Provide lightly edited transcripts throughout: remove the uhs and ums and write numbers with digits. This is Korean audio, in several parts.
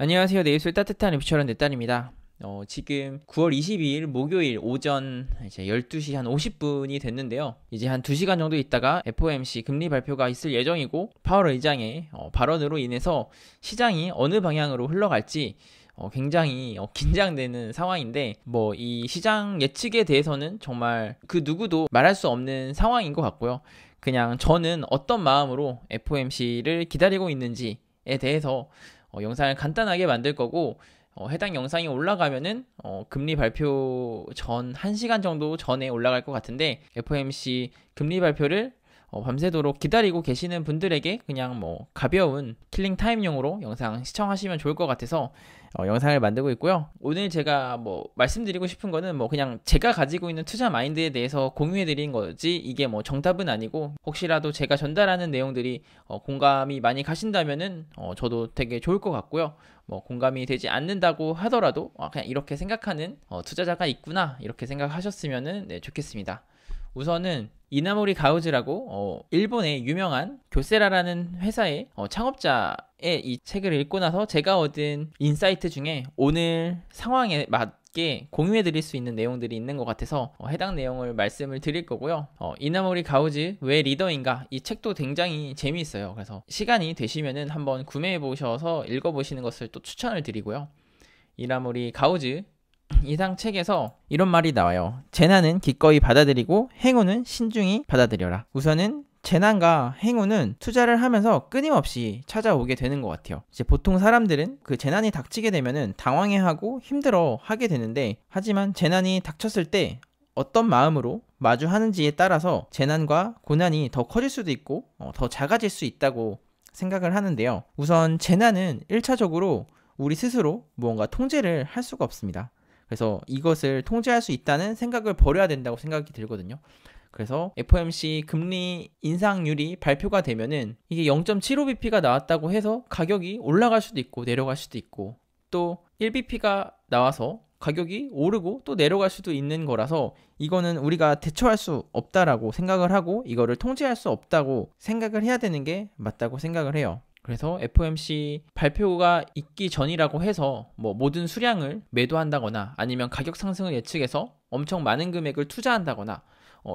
안녕하세요. 내일술 따뜻한 랩처런 내 딸입니다. 지금 9월 22일 목요일 오전 이제 12시 한 50분이 됐는데요. 이제 한 2시간 정도 있다가 FOMC 금리 발표가 있을 예정이고 파월 의장의 발언으로 인해서 시장이 어느 방향으로 흘러갈지 굉장히 긴장되는 상황인데 뭐 이 시장 예측에 대해서는 정말 그 누구도 말할 수 없는 상황인 것 같고요. 그냥 저는 어떤 마음으로 FOMC를 기다리고 있는지에 대해서 영상을 간단하게 만들 거고 해당 영상이 올라가면은 금리 발표 전 1시간 정도 전에 올라갈 것 같은데 FOMC 금리 발표를 밤새도록 기다리고 계시는 분들에게 그냥 뭐 가벼운 킬링 타임용으로 영상 시청하시면 좋을 것 같아서 영상을 만들고 있고요. 오늘 제가 뭐 말씀드리고 싶은 거는 뭐 그냥 제가 가지고 있는 투자 마인드에 대해서 공유해 드린 거지 이게 뭐 정답은 아니고 혹시라도 제가 전달하는 내용들이 공감이 많이 가신다면은 저도 되게 좋을 것 같고요. 뭐 공감이 되지 않는다고 하더라도 그냥 이렇게 생각하는 투자자가 있구나 이렇게 생각하셨으면은 네, 좋겠습니다. 우선은 이나모리 가우즈라고 일본의 유명한 교세라라는 회사의 창업자의 이 책을 읽고 나서 제가 얻은 인사이트 중에 오늘 상황에 맞게 공유해 드릴 수 있는 내용들이 있는 것 같아서 해당 내용을 말씀을 드릴 거고요. 이나모리 가우즈 왜 리더인가 이 책도 굉장히 재미있어요. 그래서 시간이 되시면은 한번 구매해 보셔서 읽어보시는 것을 또 추천을 드리고요. 이나모리 가우즈 이상 책에서 이런 말이 나와요. 재난은 기꺼이 받아들이고 행운은 신중히 받아들여라. 우선은 재난과 행운은 투자를 하면서 끊임없이 찾아오게 되는 것 같아요. 이제 보통 사람들은 그 재난이 닥치게 되면은 당황해하고 힘들어 하게 되는데 하지만 재난이 닥쳤을 때 어떤 마음으로 마주하는지에 따라서 재난과 고난이 더 커질 수도 있고 더 작아질 수 있다고 생각을 하는데요. 우선 재난은 1차적으로 우리 스스로 무언가 통제를 할 수가 없습니다. 그래서 이것을 통제할 수 있다는 생각을 버려야 된다고 생각이 들거든요. 그래서 FOMC 금리 인상률이 발표가 되면은 이게 0.75bp가 나왔다고 해서 가격이 올라갈 수도 있고 내려갈 수도 있고 또 1bp가 나와서 가격이 오르고 또 내려갈 수도 있는 거라서 이거는 우리가 대처할 수 없다라고 생각을 하고 이거를 통제할 수 없다고 생각을 해야 되는 게 맞다고 생각을 해요. 그래서 FOMC 발표가 있기 전이라고 해서 뭐 모든 수량을 매도한다거나 아니면 가격 상승을 예측해서 엄청 많은 금액을 투자한다거나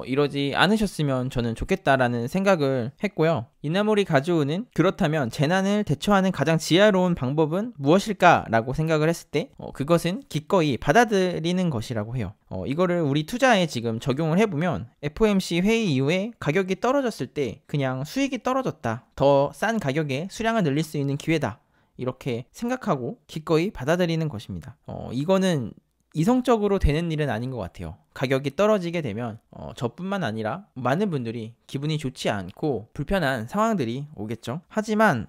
이러지 않으셨으면 저는 좋겠다라는 생각을 했고요. 이나모리 가즈오는 그렇다면 재난을 대처하는 가장 지혜로운 방법은 무엇일까라고 생각을 했을 때 그것은 기꺼이 받아들이는 것이라고 해요. 이거를 우리 투자에 지금 적용을 해보면 FOMC 회의 이후에 가격이 떨어졌을 때 그냥 수익이 떨어졌다. 더 싼 가격에 수량을 늘릴 수 있는 기회다. 이렇게 생각하고 기꺼이 받아들이는 것입니다. 이거는 이성적으로 되는 일은 아닌 것 같아요. 가격이 떨어지게 되면 저뿐만 아니라 많은 분들이 기분이 좋지 않고 불편한 상황들이 오겠죠. 하지만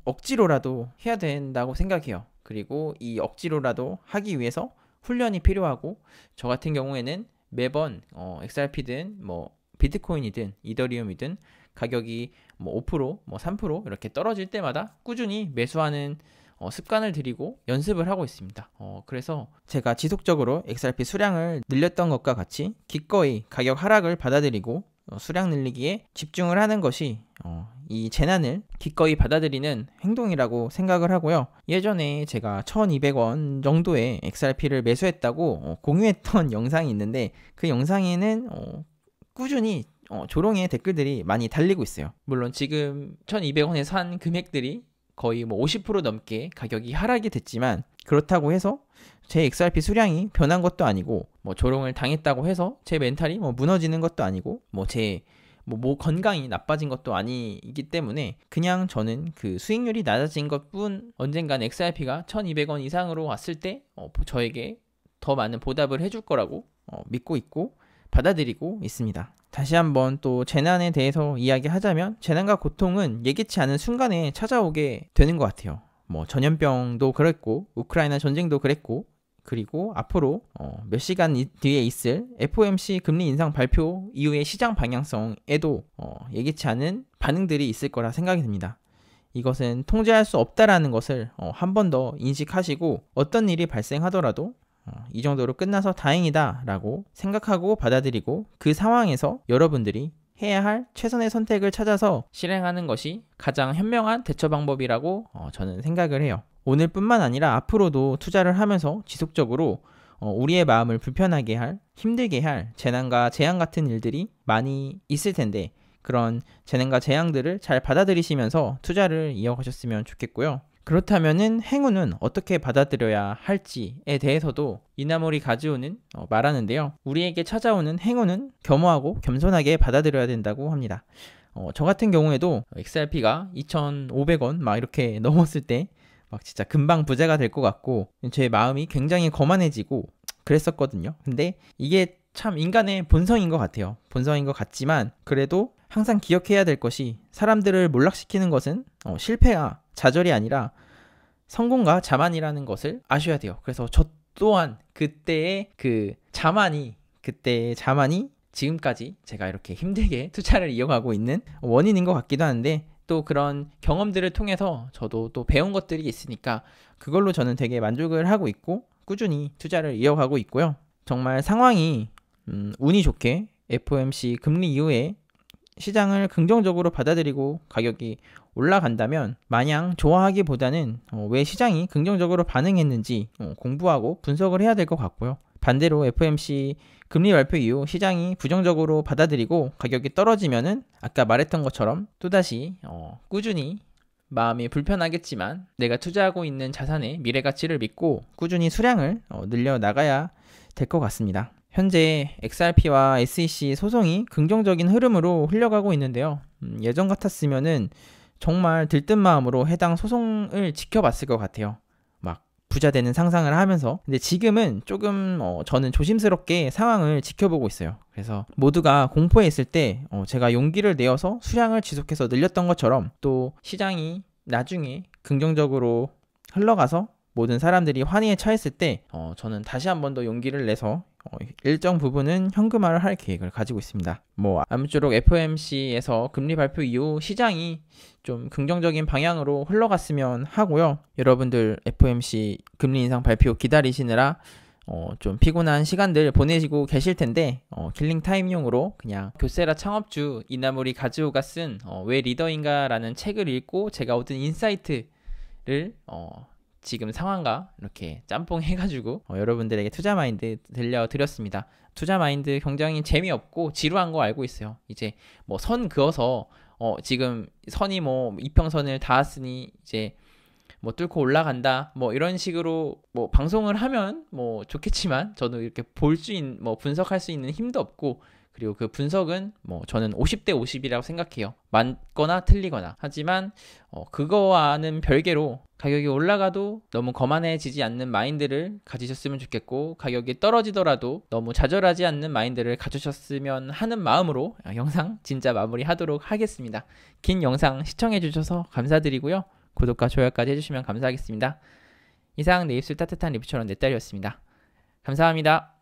억지로라도 해야 된다고 생각해요. 그리고 이 억지로라도 하기 위해서 훈련이 필요하고 저 같은 경우에는 매번 XRP든 뭐 비트코인이든 이더리움이든 가격이 뭐 5%, 뭐 3% 이렇게 떨어질 때마다 꾸준히 매수하는 습관을 들이고 연습을 하고 있습니다. 그래서 제가 지속적으로 XRP 수량을 늘렸던 것과 같이 기꺼이 가격 하락을 받아들이고 수량 늘리기에 집중을 하는 것이 이 재난을 기꺼이 받아들이는 행동이라고 생각을 하고요. 예전에 제가 1200원 정도의 XRP를 매수했다고 공유했던 영상이 있는데 그 영상에는 꾸준히 조롱의 댓글들이 많이 달리고 있어요. 물론 지금 1200원에 산 금액들이 거의 뭐 50% 넘게 가격이 하락이 됐지만 그렇다고 해서 제 XRP 수량이 변한 것도 아니고 뭐 조롱을 당했다고 해서 제 멘탈이 뭐 무너지는 것도 아니고 뭐 제 뭐 건강이 나빠진 것도 아니기 때문에 그냥 저는 그 수익률이 낮아진 것뿐 언젠간 XRP가 1200원 이상으로 왔을 때 저에게 더 많은 보답을 해줄 거라고 믿고 있고 받아들이고 있습니다. 다시 한번 또 재난에 대해서 이야기하자면 재난과 고통은 예기치 않은 순간에 찾아오게 되는 것 같아요. 뭐 전염병도 그랬고 우크라이나 전쟁도 그랬고 그리고 앞으로 몇 시간 뒤에 있을 FOMC 금리 인상 발표 이후의 시장 방향성에도 예기치 않은 반응들이 있을 거라 생각이 듭니다. 이것은 통제할 수 없다라는 것을 한 번 더 인식하시고 어떤 일이 발생하더라도 이 정도로 끝나서 다행이다 라고 생각하고 받아들이고 그 상황에서 여러분들이 해야 할 최선의 선택을 찾아서 실행하는 것이 가장 현명한 대처 방법이라고 저는 생각을 해요. 오늘뿐만 아니라 앞으로도 투자를 하면서 지속적으로 우리의 마음을 불편하게 할, 힘들게 할 재난과 재앙 같은 일들이 많이 있을 텐데 그런 재난과 재앙들을 잘 받아들이시면서 투자를 이어가셨으면 좋겠고요. 그렇다면은 행운은 어떻게 받아들여야 할지에 대해서도 이나모리 가즈오는 말하는데요. 우리에게 찾아오는 행운은 겸허하고 겸손하게 받아들여야 된다고 합니다. 저 같은 경우에도 XRP가 2,500원 막 이렇게 넘었을 때 막 진짜 금방 부자가 될 것 같고 제 마음이 굉장히 거만해지고 그랬었거든요. 근데 이게 참 인간의 본성인 것 같아요. 본성인 것 같지만 그래도 항상 기억해야 될 것이 사람들을 몰락시키는 것은 실패와 좌절이 아니라 성공과 자만이라는 것을 아셔야 돼요. 그래서 저 또한 그때의 자만이 지금까지 제가 이렇게 힘들게 투자를 이어가고 있는 원인인 것 같기도 한데 또 그런 경험들을 통해서 저도 또 배운 것들이 있으니까 그걸로 저는 되게 만족을 하고 있고 꾸준히 투자를 이어가고 있고요. 정말 상황이 운이 좋게 FOMC 금리 이후에 시장을 긍정적으로 받아들이고 가격이 올라간다면 마냥 좋아하기보다는 왜 시장이 긍정적으로 반응했는지 공부하고 분석을 해야 될 것 같고요. 반대로 FOMC 금리 발표 이후 시장이 부정적으로 받아들이고 가격이 떨어지면은 아까 말했던 것처럼 또다시 꾸준히 마음이 불편하겠지만 내가 투자하고 있는 자산의 미래 가치를 믿고 꾸준히 수량을 늘려 나가야 될 것 같습니다. 현재 XRP와 SEC 소송이 긍정적인 흐름으로 흘러가고 있는데요. 예전 같았으면은 정말 들뜬 마음으로 해당 소송을 지켜봤을 것 같아요. 막 부자 되는 상상을 하면서. 근데 지금은 조금 저는 조심스럽게 상황을 지켜보고 있어요. 그래서 모두가 공포에 있을 때 제가 용기를 내어서 수량을 지속해서 늘렸던 것처럼 또 시장이 나중에 긍정적으로 흘러가서 모든 사람들이 환희에 처했을 때 저는 다시 한 번 더 용기를 내서 일정 부분은 현금화를 할 계획을 가지고 있습니다. 아무쪼록 FOMC에서 금리 발표 이후 시장이 좀 긍정적인 방향으로 흘러갔으면 하고요. 여러분들 FOMC 금리 인상 발표 기다리시느라 좀 피곤한 시간들 보내시고 계실 텐데 킬링 타임용으로 그냥 교세라 창업주 이나모리 가즈오가 쓴 왜 리더인가 라는 책을 읽고 제가 얻은 인사이트를 지금 상황과 이렇게 짬뽕 해가지고 여러분들에게 투자 마인드 들려드렸습니다. 투자 마인드 굉장히 재미없고 지루한 거 알고 있어요. 이제 선 그어서 지금 선이 이평선을 닿았으니 이제 뚫고 올라간다 이런 식으로 방송을 하면 좋겠지만 저도 이렇게 분석할 수 있는 힘도 없고 그리고 그 분석은 저는 50대 50이라고 생각해요. 맞거나 틀리거나. 하지만 그거와는 별개로 가격이 올라가도 너무 거만해지지 않는 마인드를 가지셨으면 좋겠고 가격이 떨어지더라도 너무 좌절하지 않는 마인드를 가지셨으면 하는 마음으로 영상 진짜 마무리하도록 하겠습니다. 긴 영상 시청해주셔서 감사드리고요. 구독과 좋아요까지 해주시면 감사하겠습니다. 이상 내 입술 따뜻한 리뷰처럼 내 딸이었습니다. 감사합니다.